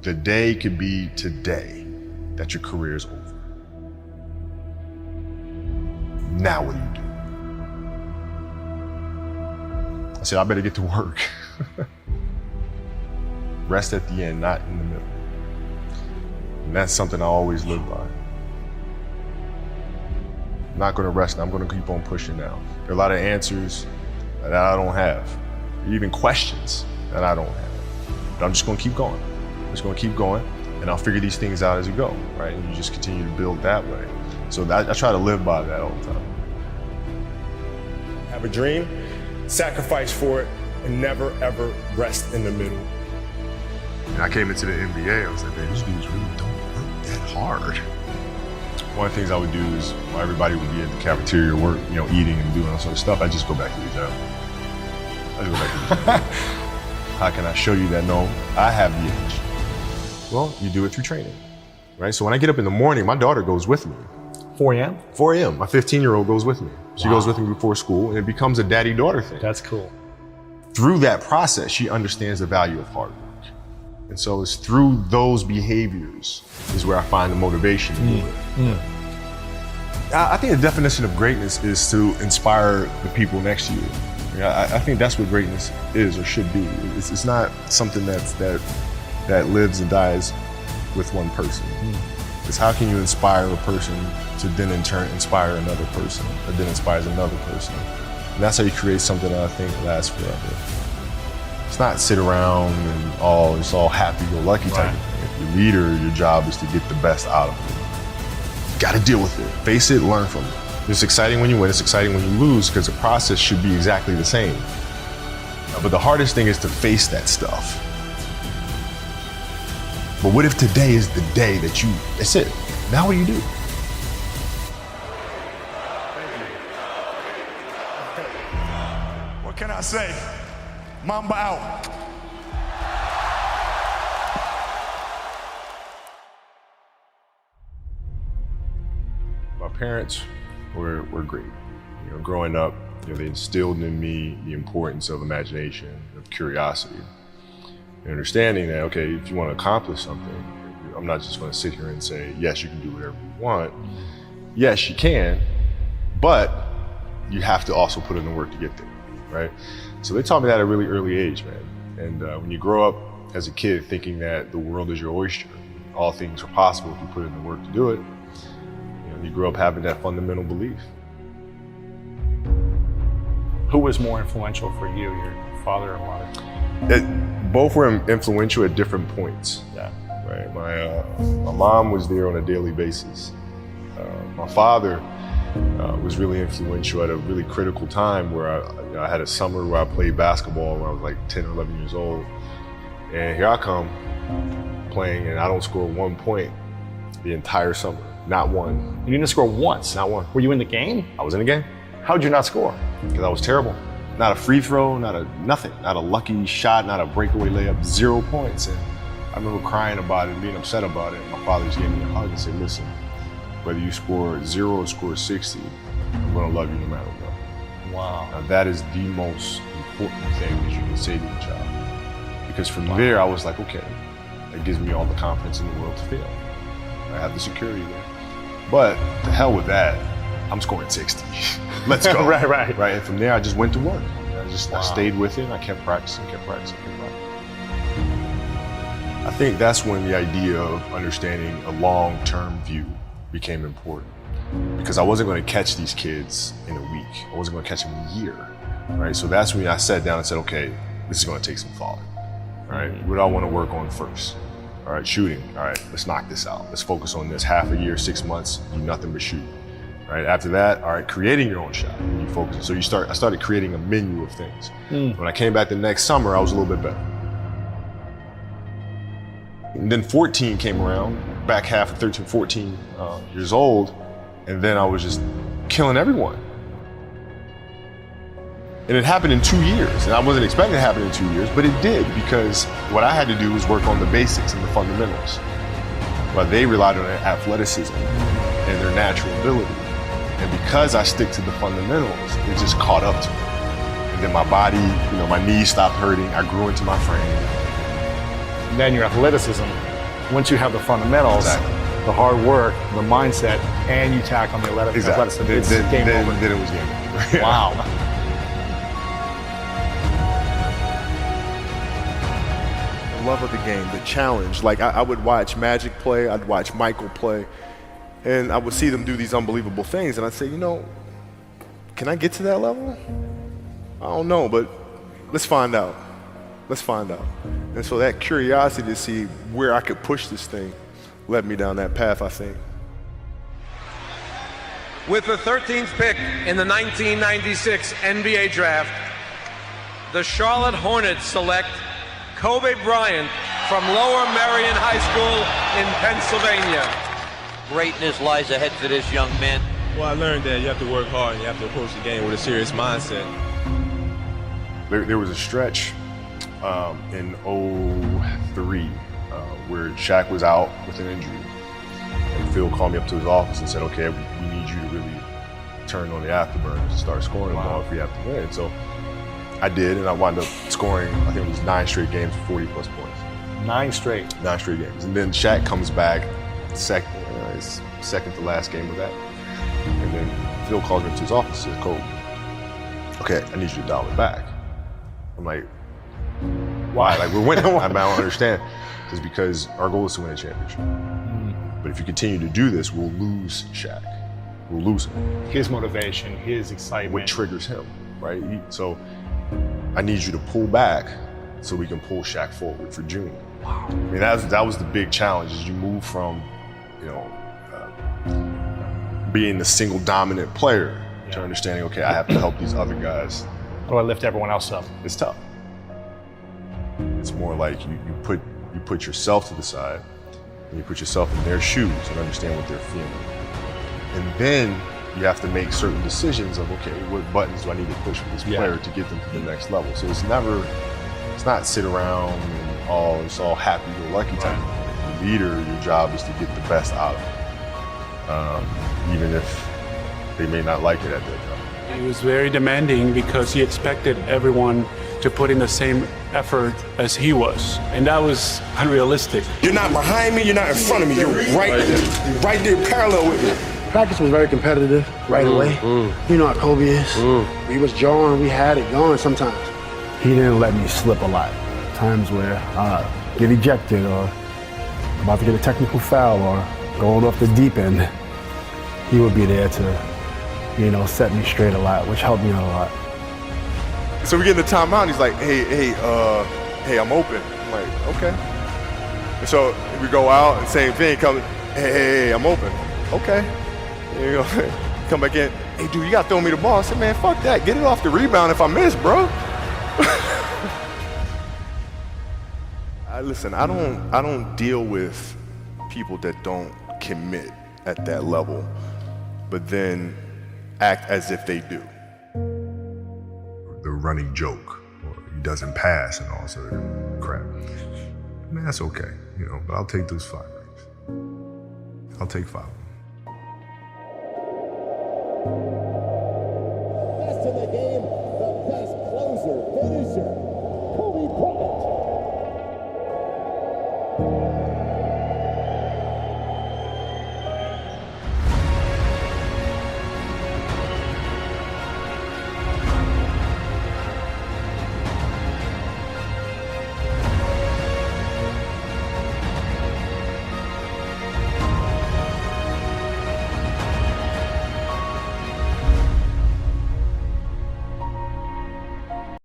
The day could be today that your career is over. Now what do you do? I said, I better get to work. Rest at the end, not in the middle. And that's something I always live by. I'm not gonna rest, I'm gonna keep on pushing now. There are a lot of answers that I don't have, even questions that I don't have. But I'm just gonna keep going. I'm just gonna keep going, and I'll figure these things out as you go, right? And you just continue to build that way. So I try to live by that all the time. Have a dream, sacrifice for it, and never ever rest in the middle. And I came into the NBA, I was like, man, these dudes really don't work that hard. One of the things I would do is, while everybody would be at the cafeteria work, eating and doing all sort of stuff, I just go back to the gym. How can I show you that, no, I have the edge? Well, you do it through training, right? So when I get up in the morning, my daughter goes with me. 4 a.m.? 4 a.m. My 15-year-old goes with me. She goes with me before school, and it becomes a daddy-daughter thing. That's cool. Through that process, she understands the value of hard work. And so it's through those behaviors is where I find the motivation to do it. I think the definition of greatness is to inspire the people next to you. I think that's what greatness is or should be. It's not something that lives and dies with one person. It's how can you inspire a person to then in turn inspire another person, that then inspires another person. And that's how you create something that I think lasts forever. It's not sit around and it's all happy-go-lucky type of thing. If you're a leader, your job is to get the best out of it. You gotta deal with it, face it, learn from it. It's exciting when you win, it's exciting when you lose, because the process should be exactly the same. But the hardest thing is to face that stuff. But what if today is the day that's it? Now what do you do? What can I say? Mamba out. My parents were great. Growing up, they instilled in me the importance of imagination, of curiosity, and understanding that, okay, if you want to accomplish something, I'm not just going to sit here and say, yes, you can do whatever you want. Yes, you can, but you have to also put in the work to get there, right? So they taught me that at a really early age, man. And when you grow up as a kid thinking that the world is your oyster, all things are possible if you put in the work to do it, you grow up having that fundamental belief. Who was more influential for you, your father or mother? Both were influential at different points. Yeah. Right. My mom was there on a daily basis. My father was really influential at a really critical time where I had a summer where I played basketball when I was like 10 or 11 years old. And here I come playing and I don't score 1 point the entire summer. Not one. You didn't score once? Not one. Were you in the game? I was in the game. How'd you not score? Because I was terrible. Not a free throw, nothing. Not a lucky shot, not a breakaway layup, 0 points. And I remember crying about it and being upset about it. My father just gave me a hug and said, listen, whether you score 0 or score 60, I'm gonna love you no matter what. Wow. Now that is the most important thing that you can say to your child. Because from there, I was like, okay, that gives me all the confidence in the world to fail. I have the security there. But to hell with that, I'm scoring 60. Let's go. Right. And from there, I just went to work. I stayed with it. I kept practicing. I think that's when the idea of understanding a long-term view became important. Because I wasn't going to catch these kids in a week. I wasn't going to catch them in a year. Right. So that's when I sat down and said, okay, this is going to take some thought. Right. What do I want to work on first? All right, shooting. All right, let's knock this out. Let's focus on this. Half a year, 6 months, do nothing but shoot. Right. After that, all right, creating your own shot. And you focus. So I started creating a menu of things. When I came back the next summer, I was a little bit better. And then 14 came around, back half of 13, 14 years old, and then I was just killing everyone. And it happened in 2 years, and I wasn't expecting it to happen in 2 years, but it did, because what I had to do was work on the basics and the fundamentals. But they relied on their athleticism and their natural ability. And because I stick to the fundamentals, it just caught up to me. And then my body, my knees stopped hurting, I grew into my frame. And then your athleticism once you have the fundamentals, Exactly. the hard work, the mindset, and you tack on the athleticism, it's game over. Then it was game over. Wow. The love of the game, the challenge. Like I would watch Magic play, I'd watch Michael play, and I would see them do these unbelievable things, and I'd say, you know, can I get to that level? I don't know, but let's find out. Let's find out. And so that curiosity to see where I could push this thing led me down that path, I think. With the 13th pick in the 1996 NBA Draft, the Charlotte Hornets select Kobe Bryant from Lower Merion High School in Pennsylvania. Greatness lies ahead for this young man. Well, I learned that you have to work hard and you have to approach the game with a serious mindset. There was a stretch in 03 where Shaq was out with an injury. And Phil called me up to his office and said, okay, we need you to really turn on the afterburners and start scoring the ball if we have to win. So I did, and I wound up scoring, I think it was 9 straight games for 40 plus points. 9 straight. 9 straight games. And then Shaq comes back, second to last game of that. And then Phil calls me up to his office and says, Cole, okay, I need you to dial it back. I'm like, why? Like, we're winning. I don't understand. It's because our goal is to win a championship. But if you continue to do this, we'll lose Shaq. We'll lose him. His motivation, his excitement. What triggers him, right? So I need you to pull back so we can pull Shaq forward for June. Wow. I mean, that was the big challenge, is you move from, being the single dominant player to understanding, okay, I have to help these other guys. How do I lift everyone else up? It's tough. It's more like you put yourself to the side and you put yourself in their shoes and understand what they're feeling. And then you have to make certain decisions of, okay, what buttons do I need to push for this player to get them to the next level? So it's not sit around and it's all happy-go-lucky type. The leader, your job is to get the best out of them, even if they may not like it at that time. He was very demanding because he expected everyone to put in the same effort as he was, and that was unrealistic. You're not behind me, you're not in front of me, you're right there parallel with me. Practice was very competitive right away. You know how Kobe is. We was jawing, we had it going sometimes. He didn't let me slip a lot. Times where I get ejected or about to get a technical foul or going off the deep end, he would be there to, set me straight a lot, which helped me out a lot. So we get in the timeout, and he's like, hey, I'm open. I'm like, okay. And so we go out, and same thing, hey, I'm open. Okay. There you go. Come back in, hey, dude, you got to throw me the ball. I said, man, fuck that. Get it off the rebound if I miss, bro. Listen, I don't deal with people that don't commit at that level, but then act as if they do. The running joke, or he doesn't pass and all sort of crap. I mean, that's okay, but I'll take those 5 rings. I'll take 5 of them.